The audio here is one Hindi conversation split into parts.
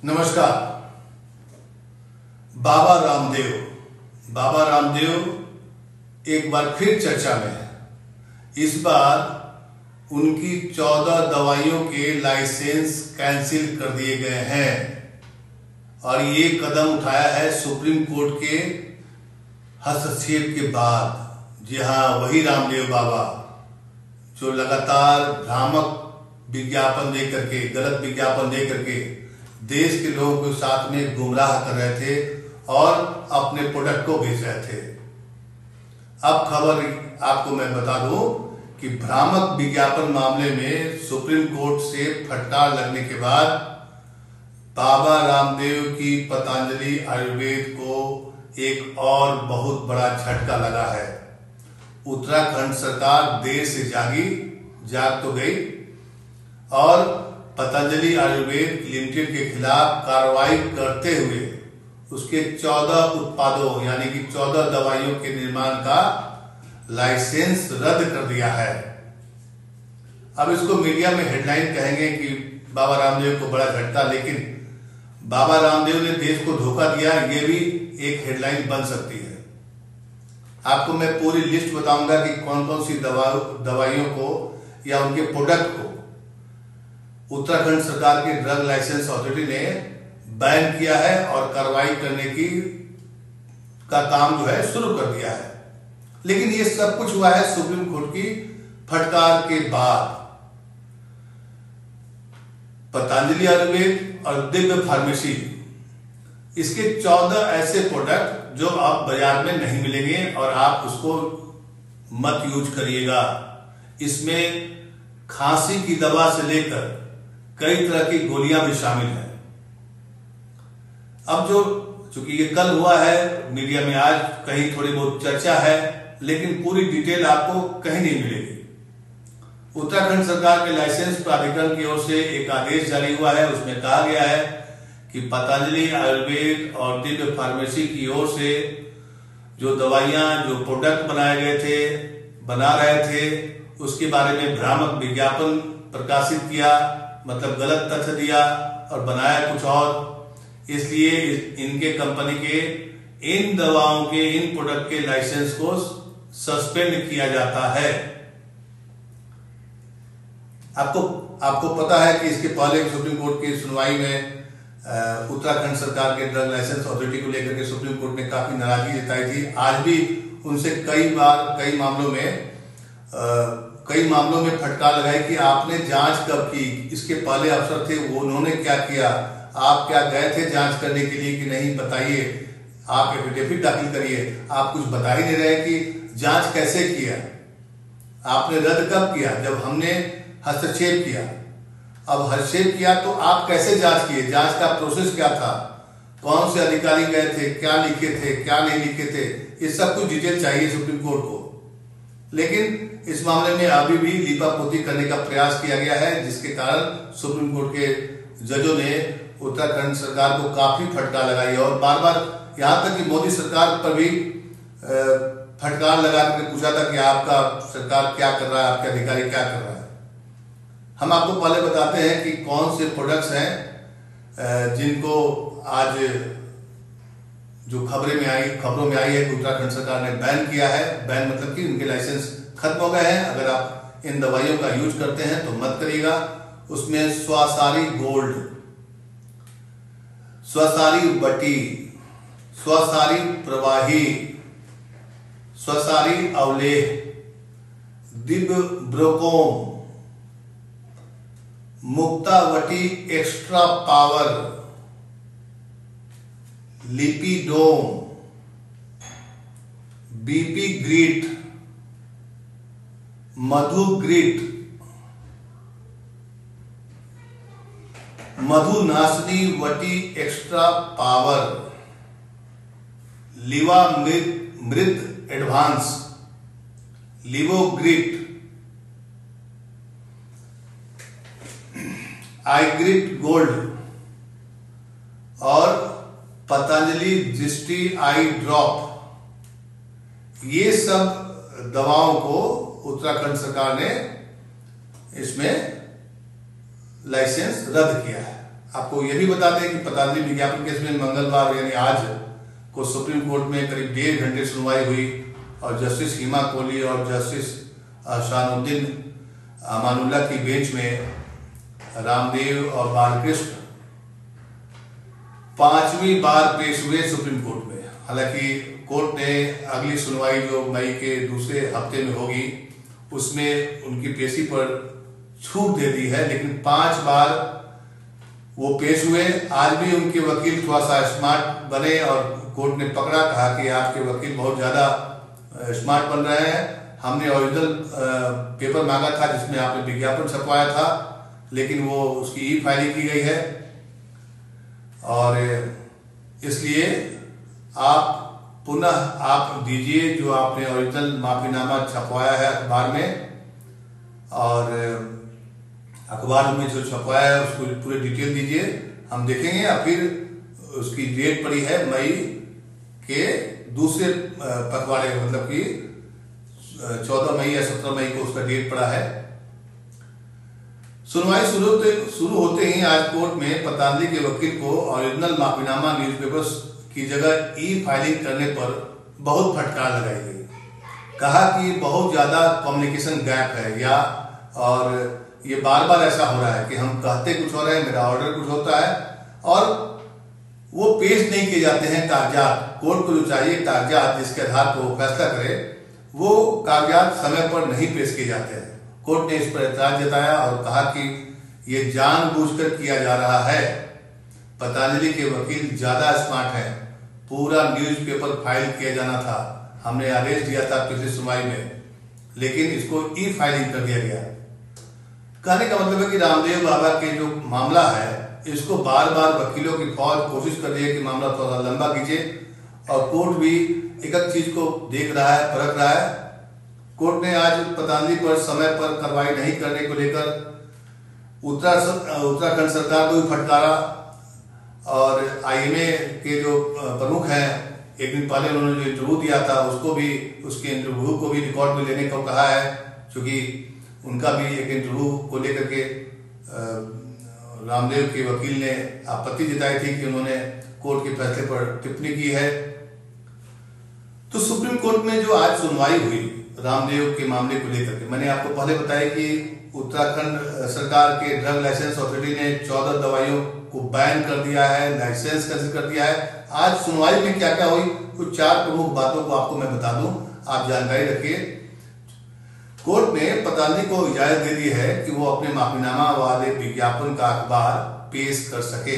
नमस्कार। बाबा रामदेव एक बार फिर चर्चा में है। इस बार उनकी 14 दवाइयों के लाइसेंस कैंसिल कर दिए गए हैं और ये कदम उठाया है सुप्रीम कोर्ट के हस्तक्षेप के बाद। जी हाँ, वही रामदेव बाबा जो लगातार भ्रामक विज्ञापन दे करके, गलत विज्ञापन दे करके देश के लोगों को साथ में गुमराह कर रहे थे और अपने प्रोडक्ट को बेच रहे थे। अब खबर आपको मैं बता दूं कि भ्रामक विज्ञापन मामले में सुप्रीम कोर्ट से फटकार लगने के बाद बाबा रामदेव की पतंजलि आयुर्वेद को एक और बहुत बड़ा झटका लगा है। उत्तराखंड सरकार देर से जाग तो गई और पतंजलि आयुर्वेद लिमिटेड के खिलाफ कार्रवाई करते हुए उसके 14 उत्पादों यानी कि 14 दवाइयों के निर्माण का लाइसेंस रद्द कर दिया है। अब इसको मीडिया में हेडलाइन कहेंगे कि बाबा रामदेव को बड़ा झटका, लेकिन बाबा रामदेव ने देश को धोखा दिया, ये भी एक हेडलाइन बन सकती है। आपको मैं पूरी लिस्ट बताऊंगा कि कौन कौन सी दवाइयों को या उनके प्रोडक्ट को उत्तराखंड सरकार के ड्रग लाइसेंस अथॉरिटी ने बैन किया है और कार्रवाई करने का काम जो है शुरू कर दिया है। लेकिन ये सब कुछ हुआ है सुप्रीम कोर्ट की फटकार के बाद। पतंजलि आयुर्वेद और दिव्य फार्मेसी, इसके 14 ऐसे प्रोडक्ट जो आप बाजार में नहीं मिलेंगे और आप उसको मत यूज करिएगा। इसमें खांसी की दवा से लेकर कई तरह की गोलियां भी शामिल हैं। अब चूंकि ये कल हुआ है, मीडिया में आज कहीं थोड़ी बहुत चर्चा है, लेकिन पूरी डिटेल आपको कहीं नहीं मिलेगी। उत्तराखंड सरकार के लाइसेंस प्राधिकरण की ओर से एक आदेश जारी हुआ है। उसमें कहा गया है कि पतंजलि आयुर्वेद और दिव्य फार्मेसी की ओर से जो दवाइयां, जो प्रोडक्ट बना रहे थे, उसके बारे में भ्रामक विज्ञापन प्रकाशित किया, मतलब गलत तथ्य दिया और बनाया कुछ और। इसलिए इनके कंपनी के इन दवाओं के, इन प्रोडक्ट के लाइसेंस को सस्पेंड किया जाता है। आपको पता है कि इसके पहले सुप्रीम कोर्ट की सुनवाई में उत्तराखंड सरकार के ड्रग लाइसेंस अथॉरिटी को लेकर के सुप्रीम कोर्ट ने काफी नाराजगी जताई थी। आज भी उनसे कई मामलों में फटकार लगाई कि आपने जांच कब की, इसके पहले अफसर थे वो उन्होंने क्या किया, आप क्या गए थे जांच करने के लिए कि नहीं, बताइए, आप एफिडेविट दाखिल करिए। आप कुछ बता ही नहीं रहे कि जांच कैसे किया, आपने रद्द कब किया, जब हमने हस्तक्षेप किया। अब हस्तक्षेप किया तो आप कैसे जांच किए, जांच का प्रोसेस क्या था, कौन से अधिकारी गए थे, क्या लिखे थे, क्या नहीं लिखे थे, ये सब कुछ डिटेल चाहिए सुप्रीम कोर्ट को। लेकिन इस मामले में अभी भी लीपापोती करने का प्रयास किया गया है, जिसके कारण सुप्रीम कोर्ट के जजों ने उत्तराखंड सरकार को काफी फटकार लगाई और बार बार यहां तक कि मोदी सरकार पर भी फटकार लगा कर पूछा था कि आपका सरकार क्या कर रहा है, आपके अधिकारी क्या कर रहा है। हम आपको पहले बताते हैं कि कौन से प्रोडक्ट्स हैं जिनको आज जो खबरों में आई है कि उत्तराखंड सरकार ने बैन किया है। बैन मतलब कि उनके लाइसेंस खत्म हो गए हैं। अगर आप इन दवाइयों का यूज करते हैं तो मत करिएगा। उसमें स्वासारी गोल्ड, स्वासारी बटी, स्वासारी प्रवाही, स्वासारी अवलेह, दिव्य ब्रोकोम, मुक्तावटी extra power, Lipidom, BP grit, मधु ग्रीट, मधुनाशनी वटी extra power, Livamrit advance, Livogrit, आईग्रिट gold और पतंजलि दृष्टि आई ड्रॉप, ये सब दवाओं को उत्तराखंड सरकार ने इसमें लाइसेंस रद्द किया है। आपको यह भी बता दें कि पतंजलि विज्ञापन केस में मंगलवार यानी आज को सुप्रीम कोर्ट में करीब 1.5 घंटे सुनवाई हुई और जस्टिस हिमा कोहली और जस्टिस शाहनुद्दीन अमानुल्लाह की बेंच में रामदेव और बालकृष्ण 5वीं बार पेश हुए सुप्रीम कोर्ट में। हालांकि कोर्ट ने अगली सुनवाई जो मई के दूसरे हफ्ते में होगी उसमें उनकी पेशी पर छूट दे दी है, लेकिन 5 बार वो पेश हुए। आज भी उनके वकील थोड़ा सा स्मार्ट बने और कोर्ट ने पकड़ा, कहा कि आपके वकील बहुत ज्यादा स्मार्ट बन रहे हैं। हमने ओरिजिनल पेपर मांगा था जिसमें आपने विज्ञापन छपवाया था, लेकिन वो उसकी ई फाइलिंग की गई है और इसलिए आप पुनः आप दीजिए जो आपने ओरिजिनल माफीनामा छपवाया है अखबार में, और अखबार में जो छपवाया है उसको पूरी डिटेल दीजिए, हम देखेंगे। या फिर उसकी डेट पड़ी है मई के दूसरे पखवाड़े, मतलब कि 14 मई या 17 मई को उसका डेट पड़ा है। सुनवाई शुरू होते ही आज कोर्ट में पतंजलि के वकील को ओरिजिनल माफीनामा न्यूज़पेपर्स की जगह ई फाइलिंग करने पर बहुत फटकार लगाई गई। कहा कि बहुत ज्यादा कम्युनिकेशन गैप है या और ये बार बार ऐसा हो रहा है कि हम कहते कुछ हो रहे हैं, मेरा ऑर्डर कुछ होता है और वो पेश नहीं किए जाते हैं कागजात। कोर्ट को जो चाहिए कागजात जिसके आधार पर वो फैसला करे, वो कागजात समय पर नहीं पेश किए जाते हैं। कोर्ट ने इस पर एतराज जताया और कहा कि ये जानबूझकर किया जा रहा है। पतंजलि के वकील ज्यादा स्मार्ट हैं, पूरा न्यूज़पेपर फाइल किया जाना था, हमने आदेश दिया था पिछली सुनवाई में, लेकिन इसको ई फाइलिंग कर दिया गया। कहने का मतलब है कि रामदेव बाबा के जो मामला है इसको बार बार वकीलों की फौज कोशिश कर रही है कि मामला थोड़ा लंबा कीजिए, और कोर्ट भी एक एक चीज को देख रहा है, परख रहा है। कोर्ट ने आज पतंजलि पर समय पर कार्रवाई नहीं करने को लेकर उत्तराखंड सरकार को भी फटकारा, और आईएमए के जो प्रमुख हैं एक दिन पहले उन्होंने जो इंटरव्यू दिया था उसको भी, उसके इंटरव्यू को भी रिकॉर्ड में लेने को कहा है, क्योंकि उनका भी एक इंटरव्यू को लेकर के रामदेव के वकील ने आपत्ति जताई थी कि उन्होंने कोर्ट के फैसले पर टिप्पणी की है। तो सुप्रीम कोर्ट में जो आज सुनवाई हुई रामदेव के मामले को लेकर के, मैंने आपको पहले बताया कि उत्तराखंड सरकार के ड्रग लाइसेंस अथॉरिटी ने 14 दवाइयों को बैन कर दिया है, लाइसेंस कैंसिल कर दिया है। आज सुनवाई में क्या क्या हुई, कुछ 4 प्रमुख बातों को आपको मैं बता दूं, आप जानकारी रखिए। कोर्ट ने पतंजलि को इजाजत दे दी है कि वो अपने माफीनामा वाले विज्ञापन का अखबार पेश कर सके।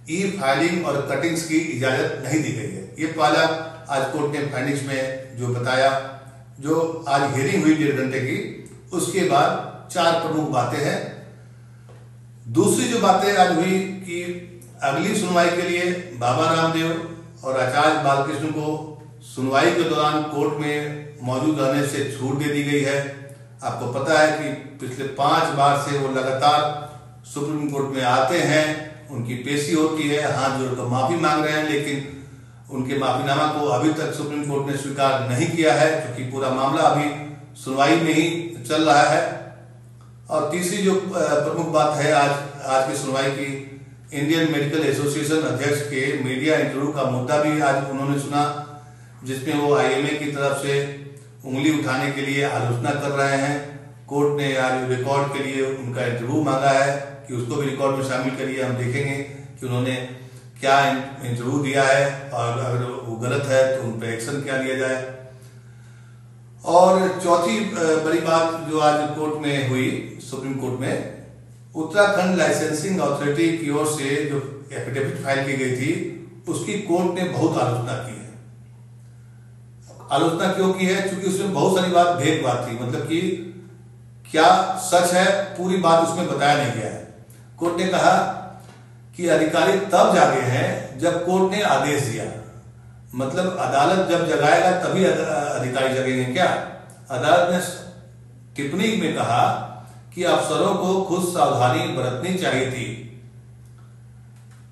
ई फाइलिंग और कटिंग्स की इजाजत नहीं दी गई है। ये पहला आज कोर्ट ने फाइंडिंग्स में जो बताया, जो आज हियरिंग हुई 1.5 घंटे की, उसके बाद 4 प्रमुख बातें हैं। दूसरी जो बातें आज हुई कि अगली सुनवाई के लिए बाबा रामदेव और आचार्य बालकृष्ण को सुनवाई के दौरान कोर्ट में मौजूद रहने से छूट दे दी गई है। आपको पता है कि पिछले 5 बार से वो लगातार सुप्रीम कोर्ट में आते हैं, उनकी पेशी होती है, हाथ जोड़कर माफी मांग रहे हैं, लेकिन उनके माफीनामा को अभी तक सुप्रीम कोर्ट ने स्वीकार नहीं किया है, क्योंकि पूरा मामला अभी सुनवाई में ही चल रहा है। और तीसरी जो प्रमुख बात है आज की सुनवाई की, इंडियन मेडिकल एसोसिएशन अध्यक्ष के मीडिया इंटरव्यू का मुद्दा भी आज उन्होंने सुना, जिसमें वो आईएमए की तरफ से उंगली उठाने के लिए आलोचना कर रहे हैं। कोर्ट ने आज रिकॉर्ड के लिए उनका इंटरव्यू मांगा है कि उसको भी रिकॉर्ड में शामिल करिए, हम देखेंगे कि उन्होंने क्या इंटरव्यू दिया है और अगर वो गलत है तो उन पर एक्शन क्या लिया जाए। और चौथी बड़ी बात जो आज कोर्ट में हुई, सुप्रीम कोर्ट में, उत्तराखंड लाइसेंसिंग अथॉरिटी की ओर से जो एफिडेविट फाइल की गई थी उसकी कोर्ट ने बहुत आलोचना की है। आलोचना क्यों की है? क्योंकि उसमें बहुत सारी बात भेद बात थी, मतलब कि क्या सच है पूरी बात उसमें बताया नहीं गया है। कोर्ट ने कहा कि अधिकारी तब जागे हैं जब कोर्ट ने आदेश दिया, मतलब अदालत जब जगाएगा तभी अधिकारी जगेंगे क्या? अदालत ने टिप्पणी में कहा कि अफसरों को खुद सावधानी बरतनी चाहिए थी।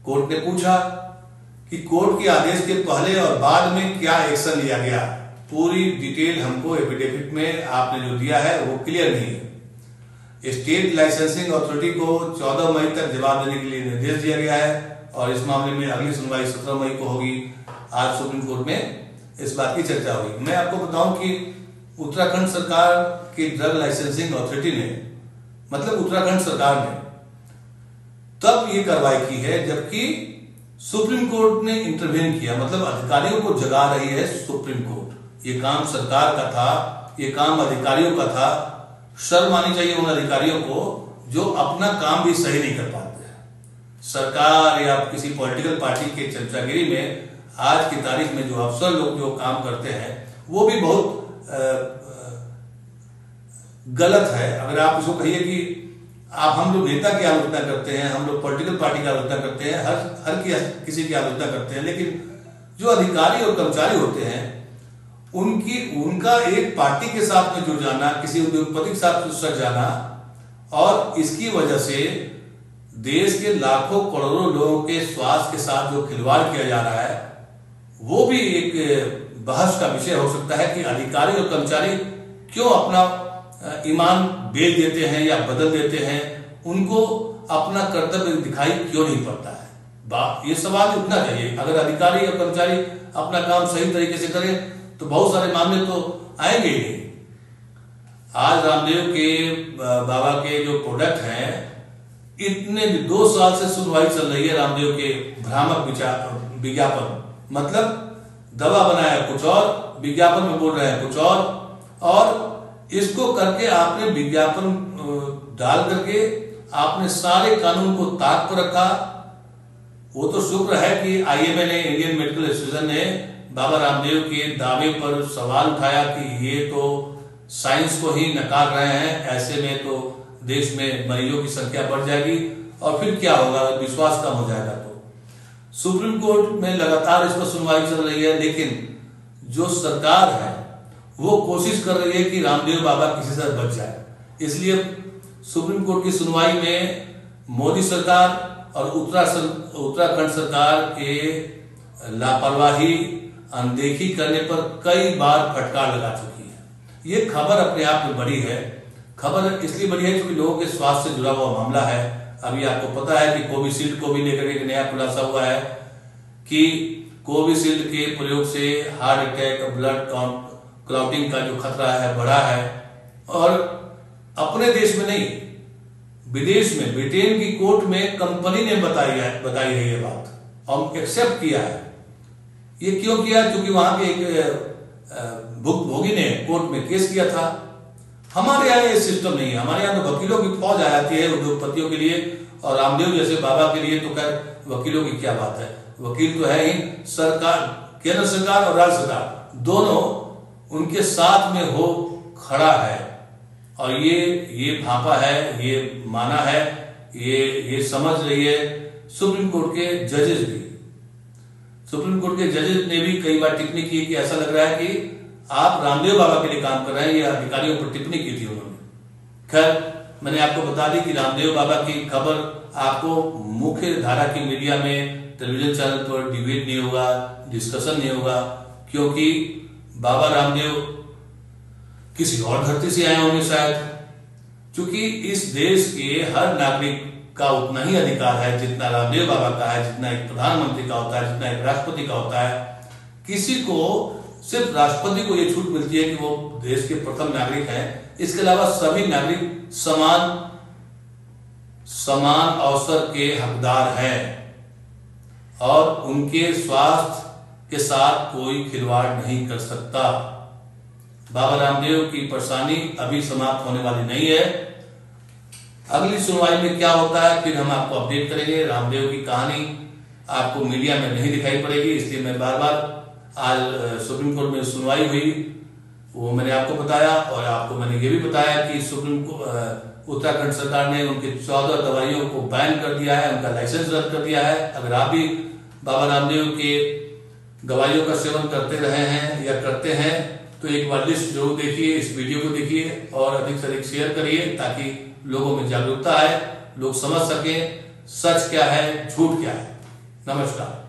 कोर्ट ने पूछा कि कोर्ट के आदेश के पहले और बाद में क्या एक्शन लिया गया, पूरी डिटेल हमको एफिडेविट में आपने जो दिया है वो क्लियर नहीं है। स्टेट लाइसेंसिंग अथॉरिटी को 14 मई तक जवाब देने के लिए निर्देश दिया गया है और इस मामले में अगली सुनवाई 17 मई को होगी। आज सुप्रीम कोर्ट में इस बात की चर्चा हुई। मैं आपको बताऊं कि उत्तराखंड सरकार की ड्रग लाइसेंसिंग अथॉरिटी ने, मतलब उत्तराखंड सरकार ने तब ये कार्रवाई की है जबकि सुप्रीम कोर्ट ने इंटरवेन किया, मतलब अधिकारियों को जगा रही है सुप्रीम कोर्ट। ये काम सरकार का था, ये काम अधिकारियों का था। शर्म आनी चाहिए उन अधिकारियों को जो अपना काम भी सही नहीं कर पाते हैं। सरकार या किसी पॉलिटिकल पार्टी के चमचागिरी में आज की तारीख में जो अफसर लोग जो काम करते हैं वो भी बहुत गलत है। अगर आप इसको कहिए कि हम लोग नेता की आलोचना करते हैं, हम लोग पॉलिटिकल पार्टी की आलोचना करते हैं, हर किसी की आलोचना करते हैं, लेकिन जो अधिकारी और कर्मचारी होते हैं उनका एक पार्टी के साथ में जुड़ जाना, किसी उद्योगपति के साथ सट जाना, और इसकी वजह से देश के लाखों करोड़ों लोगों के स्वास्थ्य के साथ जो खिलवाड़ किया जा रहा है वो भी एक बहस का विषय हो सकता है कि अधिकारी और कर्मचारी क्यों अपना ईमान बेच देते हैं या बदल देते हैं, उनको अपना कर्तव्य दिखाई क्यों नहीं पड़ता है। ये सवाल उठना चाहिए। अगर अधिकारी और कर्मचारी अपना काम सही तरीके से करें तो बहुत सारे मामले तो आएंगे ही। आज रामदेव के बाबा के जो प्रोडक्ट हैं, इतने 2 साल से सुनवाई चल रही है रामदेव के भ्रामक विज्ञापन, मतलब दवा बनाया कुछ और, विज्ञापन में बोल रहे हैं कुछ और इसको करके आपने विज्ञापन डाल करके आपने सारे कानून को ताक पर रखा। वो तो शुक्र है कि IMA ने, इंडियन मेडिकल एसोसिएशन ने बाबा रामदेव के दावे पर सवाल उठाया कि ये तो साइंस को ही नकार रहे हैं, ऐसे में तो देश में मरीजों की संख्या बढ़ जाएगी और फिर क्या होगा, विश्वास कम हो जाएगा। तो सुप्रीम कोर्ट में लगातार इस पर सुनवाई चल रही है, लेकिन जो सरकार है वो कोशिश कर रही है कि रामदेव बाबा किसी से बच जाए। इसलिए सुप्रीम कोर्ट की सुनवाई में मोदी सरकार और उत्तराखंड सरकार के लापरवाही, अनदेखी करने पर कई बार फटकार लगा चुकी है। ये खबर अपने आप में बड़ी है। खबर इसलिए बड़ी है क्योंकि लोगों के स्वास्थ्य से जुड़ा हुआ मामला है। अभी आपको पता है कि कोविशील्ड को भी लेकर एक नया खुलासा हुआ है कि कोविशील्ड के प्रयोग से हार्ट अटैक, ब्लड क्लॉटिंग का जो खतरा है बढ़ा है। और अपने देश में नहीं, विदेश में, ब्रिटेन की कोर्ट में कंपनी ने बताई है ये बात और एक्सेप्ट किया है। ये क्यों किया? क्योंकि वहां के एक भुक्तभोगी ने कोर्ट में केस किया था। हमारे यहाँ ये सिस्टम नहीं है। हमारे यहाँ तो वकीलों की फौज आ जाती है उद्योगपतियों के लिए, और रामदेव जैसे बाबा के लिए तो खैर वकीलों की क्या बात है। वकील तो है ही सरकार, केंद्र सरकार और राज्य सरकार दोनों उनके साथ में हो खड़ा है। और ये भापा है, ये माना है, ये समझ रही है सुप्रीम कोर्ट के जजेस भी। सुप्रीम कोर्ट के जजेस ने भी कई बार टिप्पणी की कि ऐसा लग रहा है कि आप रामदेव बाबा के लिए काम कर रहे हैं। ये अधिकारियों पर टिप्पणी की थी उन्होंने। खैर, मैंने आपको बता दी कि रामदेव बाबा की खबर आपको मुख्य धारा की मीडिया में, टेलीविजन चैनल पर डिबेट नहीं होगा, डिस्कशन नहीं होगा, क्योंकि बाबा रामदेव किसी और धरती से आए होंगे शायद। क्योंकि इस देश के हर नागरिक का उतना ही अधिकार है जितना रामदेव बाबा का है, जितना एक प्रधानमंत्री का होता है, जितना एक राष्ट्रपति का होता है। किसी को, सिर्फ राष्ट्रपति को यह छूट मिलती है कि वो देश के प्रथम नागरिक हैं। इसके अलावा सभी नागरिक समान अवसर के हकदार हैं और उनके स्वास्थ्य के साथ कोई खिलवाड़ नहीं कर सकता। बाबा रामदेव की परेशानी अभी समाप्त होने वाली नहीं है। अगली सुनवाई में क्या होता है फिर हम आपको अपडेट करेंगे। रामदेव की कहानी आपको मीडिया में नहीं दिखाई पड़ेगी, इसलिए मैं बार बार, आज सुप्रीम कोर्ट में सुनवाई हुई वो मैंने आपको बताया, और आपको मैंने ये भी बताया कि उत्तराखंड सरकार ने उनके 14 दवाइयों को बैन कर दिया है, उनका लाइसेंस रद्द कर दिया है। अगर आप भी बाबा रामदेव के दवाइयों का सेवन करते रहे हैं या करते हैं तो एक बार लिस्ट जरूर देखिए, इस वीडियो को देखिए और अधिक से अधिक शेयर करिए ताकि लोगों में जागरूकता आए, लोग समझ सकें सच क्या है, झूठ क्या है। नमस्कार।